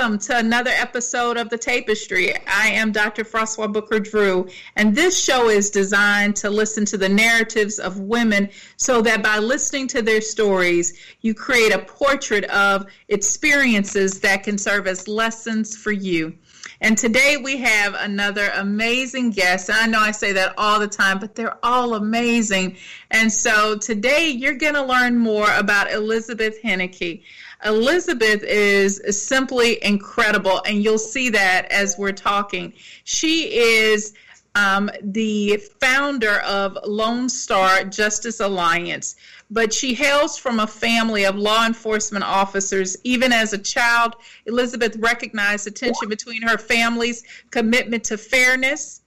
Welcome to another episode of The Tapestry. I am Dr. Francois Booker Drew, and this show is designed to listen to the narratives of women so that by listening to their stories, you create a portrait of experiences that can serve as lessons for you. And today we have another amazing guest. And I know I say that all the time, but they're all amazing. And so today you're going to learn more about Elizabeth Henneke. Elizabeth is simply incredible, and you'll see that as we're talking. She is the founder of Lone Star Justice Alliance, but she hails from a family of law enforcement officers. Even as a child, Elizabeth recognized the tension between her family's commitment to fairness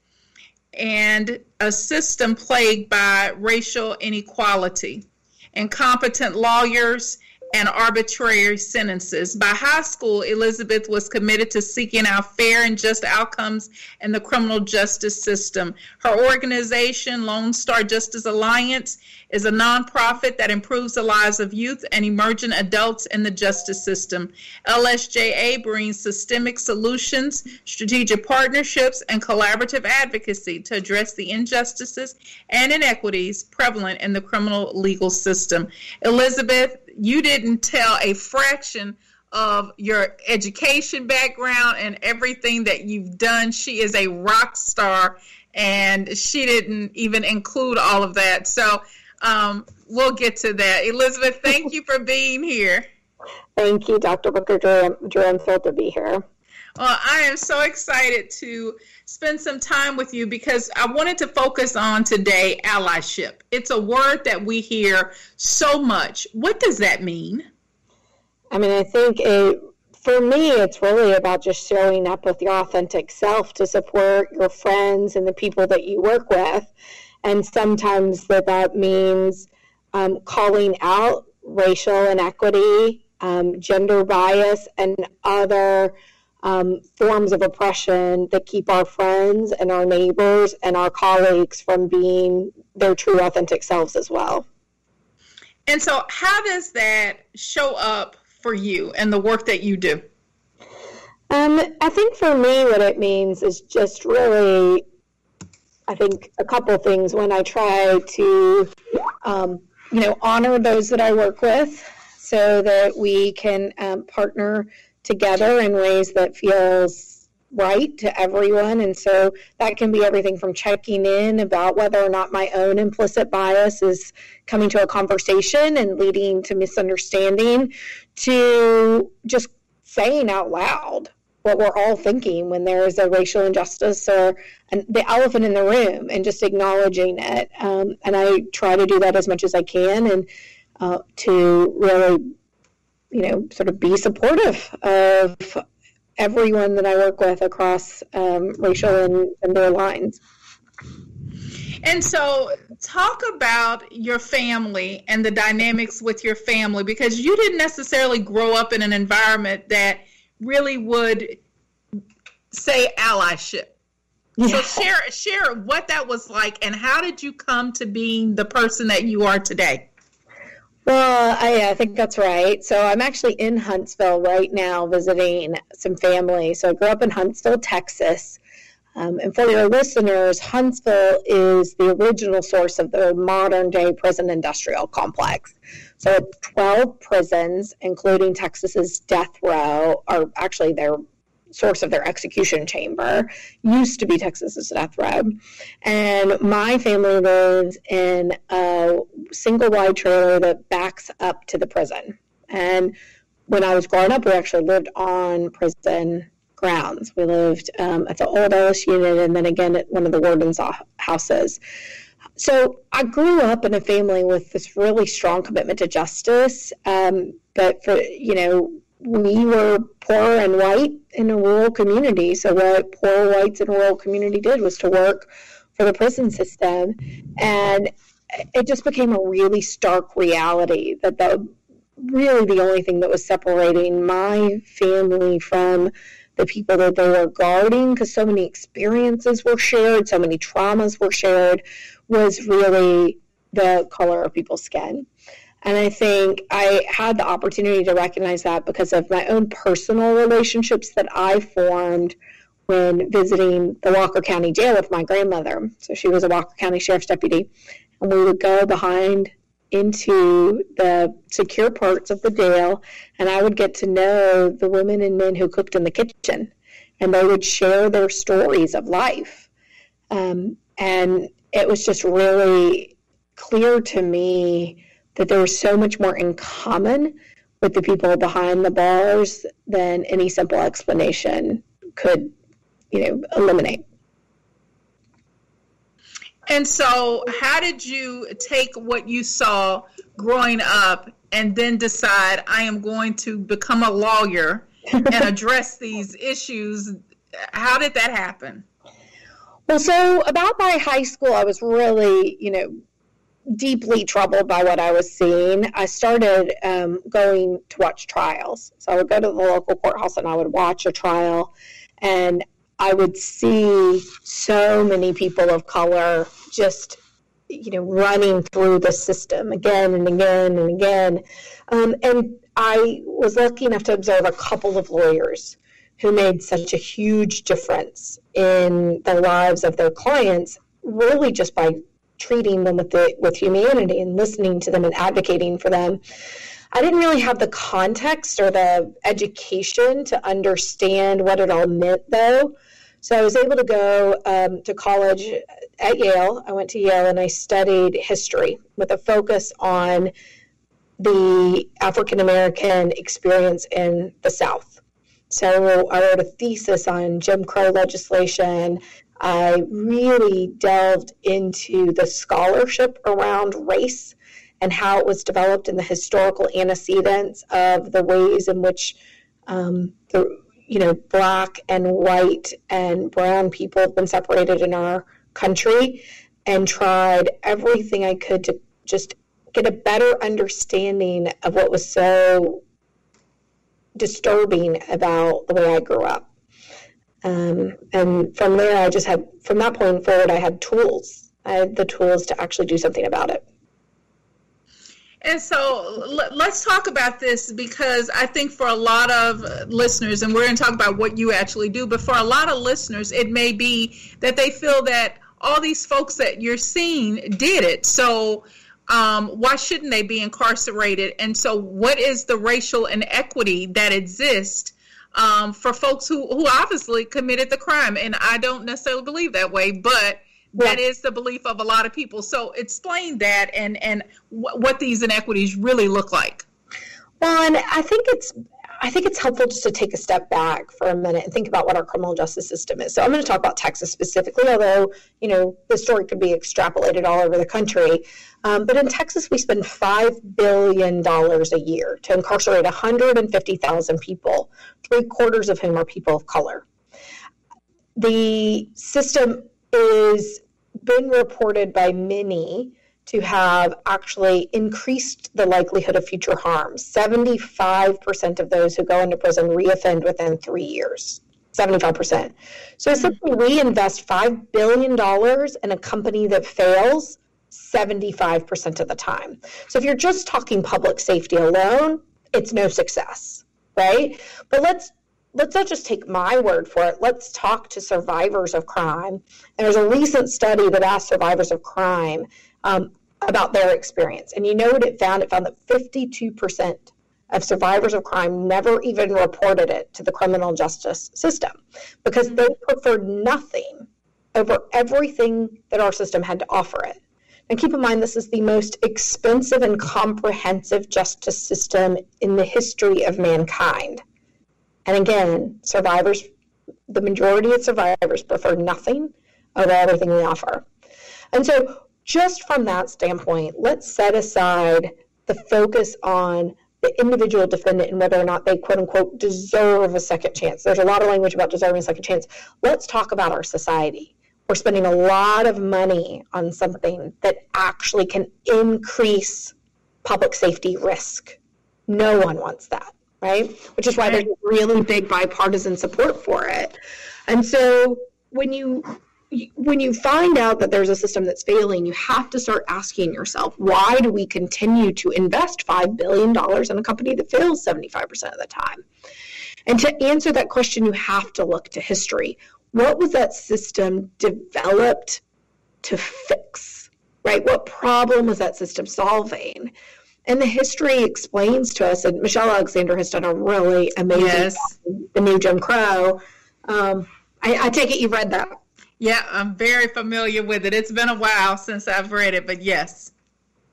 and a system plagued by racial inequality, incompetent lawyers, and arbitrary sentences. By high school, Elizabeth was committed to seeking out fair and just outcomes in the criminal justice system. Her organization, Lone Star Justice Alliance, is a nonprofit that improves the lives of youth and emerging adults in the justice system. LSJA brings systemic solutions, strategic partnerships, and collaborative advocacy to address the injustices and inequities prevalent in the criminal legal system. Elizabeth, you didn't tell a fraction of your education background and everything that you've done. She is a rock star, and she didn't even include all of that. So we'll get to that. Elizabeth, thank you for being here. Thank you, Dr. Booker Drew. I'm thrilled to be here. Well, I am so excited to spend some time with you because I wanted to focus on today allyship. It's a word that we hear so much. What does that mean? I mean, I think for me, it's really about just showing up with your authentic self to support your friends and the people that you work with. And sometimes that means calling out racial inequity, gender bias, and other forms of oppression that keep our friends and our neighbors and our colleagues from being their true authentic selves as well. And so how does that show up for you and the work that you do? I think for me what it means is just really, I think a couple of things when I try to, honor those that I work with so that we can partner together in ways that feels right to everyone. And so that can be everything from checking in about whether or not my own implicit bias is coming to a conversation and leading to misunderstanding, to just saying out loud what we're all thinking when there is a racial injustice or the elephant in the room, and just acknowledging it. And I try to do that as much as I can, and to really sort of be supportive of everyone that I work with across racial and gender lines. And so talk about your family and the dynamics with your family, because you didn't necessarily grow up in an environment that really would say allyship. Yeah. So share what that was like, and how did you come to being the person that you are today? Well, I think that's right. So I'm actually in Huntsville right now visiting some family. So I grew up in Huntsville, Texas. And for your listeners, Huntsville is the original source of the modern-day prison industrial complex. So 12 prisons, including Texas's death row, are actually their source of their execution chamber, used to be Texas's death row. And my family lives in a single wide trailer that backs up to the prison. And when I was growing up, we actually lived on prison grounds. We lived at the old Ellis unit, and then again at one of the warden's houses. So I grew up in a family with this really strong commitment to justice. But we were poor and white in a rural community. So what poor whites in a rural community did was to work for the prison system. And it just became a really stark reality that really the only thing that was separating my family from the people that they were guarding, because so many experiences were shared, so many traumas were shared, was really the color of people's skin. And I think I had the opportunity to recognize that because of my own personal relationships that I formed when visiting the Walker County Jail with my grandmother. So she was a Walker County Sheriff's deputy. And we would go behind into the secure parts of the jail, and I would get to know the women and men who cooked in the kitchen. And they would share their stories of life. And it was just really clear to me that there was so much more in common with the people behind the bars than any simple explanation could, eliminate. And so how did you take what you saw growing up and then decide I am going to become a lawyer and address these issues? How did that happen? Well, so about my high school, I was really, deeply troubled by what I was seeing. I started going to watch trials. So I would go to the local courthouse and I would watch a trial, and I would see so many people of color just, running through the system again and again and again. And I was lucky enough to observe a couple of lawyers who made such a huge difference in the lives of their clients, really just by treating them with humanity and listening to them and advocating for them. I didn't really have the context or the education to understand what it all meant, though. So I was able to go to college at Yale. I went to Yale and I studied history with a focus on the African American experience in the South. So I wrote a thesis on Jim Crow legislation. I really delved into the scholarship around race and how it was developed in the historical antecedents of the ways in which Black and white and brown people have been separated in our country, and tried everything I could to just get a better understanding of what was so disturbing about the way I grew up. And from there, from that point forward, I had tools. I had the tools to actually do something about it. And so let's talk about this, because I think for a lot of listeners, and we're going to talk about what you actually do, but for a lot of listeners, it may be that they feel that all these folks that you're seeing did it. So why shouldn't they be incarcerated? And so what is the racial inequity that exists for folks who obviously committed the crime? And I don't necessarily believe that way, but that is the belief of a lot of people. So explain that and what these inequities really look like. Well, and I think it's helpful just to take a step back for a minute and think about what our criminal justice system is. So I'm going to talk about Texas specifically, although, the story could be extrapolated all over the country. But in Texas, we spend $5 billion a year to incarcerate 150,000 people, 3/4 of whom are people of color. The system is been reported by many to have actually increased the likelihood of future harm. 75% of those who go into prison reoffend within 3 years. 75%. So essentially, we invest $5 billion in a company that fails 75% of the time. So if you're just talking public safety alone, it's no success, right? But let's not just take my word for it. Let's talk to survivors of crime. And there's a recent study that asked survivors of crime about their experience. And you know what it found? It found that 52% of survivors of crime never even reported it to the criminal justice system because they preferred nothing over everything that our system had to offer it. And keep in mind, this is the most expensive and comprehensive justice system in the history of mankind. And again, the majority of survivors prefer nothing over everything we offer. And so just from that standpoint, let's set aside the focus on the individual defendant and whether or not they, quote unquote, deserve a second chance. There's a lot of language about deserving a second chance. Let's talk about our society. We're spending a lot of money on something that actually can increase public safety risk. No one wants that. Right? Which is why there's really big bipartisan support for it. And so when you when you find out that there's a system that's failing, you have to start asking yourself, why do we continue to invest $5 billion in a company that fails 75% of the time? And to answer that question, you have to look to history. What was that system developed to fix, right? What problem was that system solving? And the history explains to us, and Michelle Alexander has done a really amazing job, The New Jim Crow. I take it you've read that. Yeah, I'm very familiar with it. It's been a while since I've read it, but yes.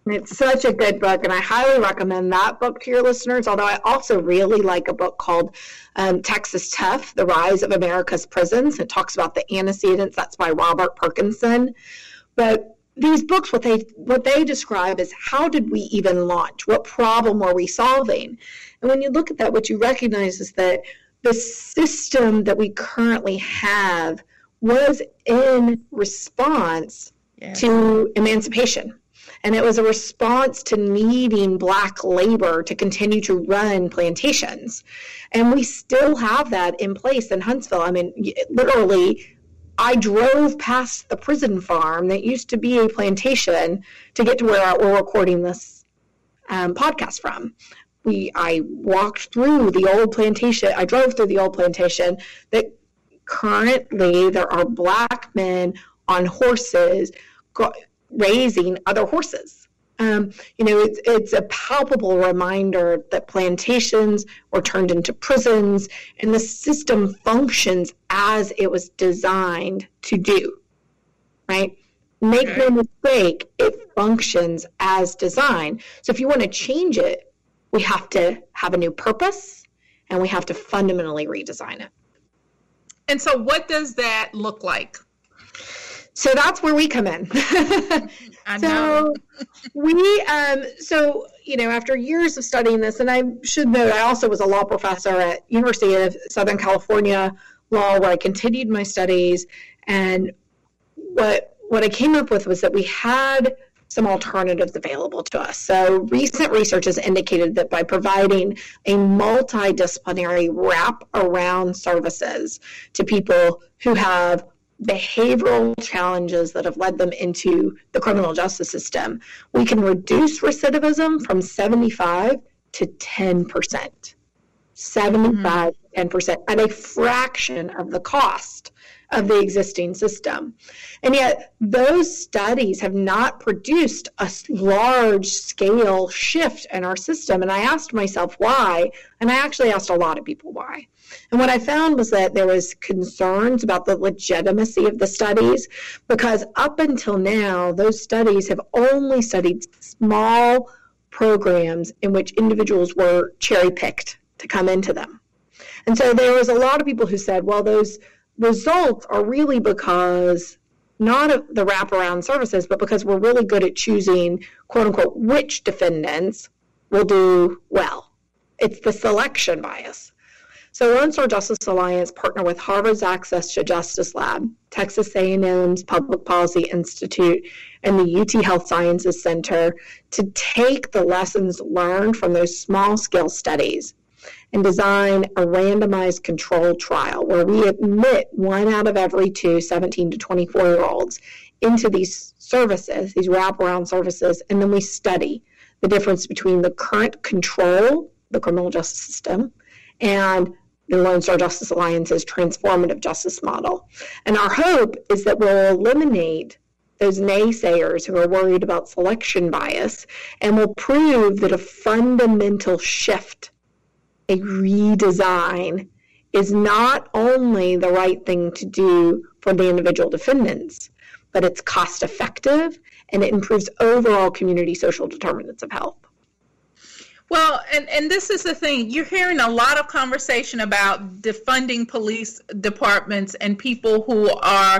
It's such a good book, and I highly recommend that book to your listeners, although I also really like a book called Texas Tough, The Rise of America's Prisons. It talks about the antecedents. That's by Robert Perkinson. But these books, what they describe is, how did we even launch? What problem were we solving? And when you look at that, what you recognize is that the system that we currently have was in response to emancipation. And it was a response to needing Black labor to continue to run plantations. And we still have that in place in Huntsville. I mean, literally, I drove past the prison farm that used to be a plantation to get to where we're recording this podcast from. I walked through the old plantation. I drove through the old plantation that currently there are Black men on horses raising other horses. It's a palpable reminder that plantations were turned into prisons, and the system functions as it was designed to do, right? Make no mistake, it functions as designed. So if you want to change it, we have to have a new purpose, and we have to fundamentally redesign it. And so what does that look like? So that's where we come in. I know. So after years of studying this, and I should note, I also was a law professor at University of Southern California Law, where I continued my studies. And what I came up with was that we had some alternatives available to us. So recent research has indicated that by providing a multidisciplinary wraparound services to people who have behavioral challenges that have led them into the criminal justice system, we can reduce recidivism from 75 to 10%. 75 to 10% at a fraction of the cost of the existing system. And yet those studies have not produced a large scale shift in our system. And I asked myself why, and I actually asked a lot of people why. And what I found was that there was concerns about the legitimacy of the studies, because up until now, those studies have only studied small programs in which individuals were cherry-picked to come into them. And so there was a lot of people who said, well, those results are really because not of the wraparound services, but because we're really good at choosing, quote unquote, which defendants will do well. It's the selection bias. So Lone Star Justice Alliance partnered with Harvard's Access to Justice Lab, Texas A&M's Public Policy Institute, and the UT Health Sciences Center to take the lessons learned from those small-scale studies and design a randomized controlled trial where we admit 1 out of every 2 17 to 24-year-olds into these services, these wraparound services, and then we study the difference between the current control, the criminal justice system, and the Lone Star Justice Alliance's transformative justice model. And our hope is that we'll eliminate those naysayers who are worried about selection bias, and will prove that a fundamental shift, a redesign, is not only the right thing to do for the individual defendants, but it's cost effective and it improves overall community social determinants of health. Well, and this is the thing. You're hearing a lot of conversation about defunding police departments and people who are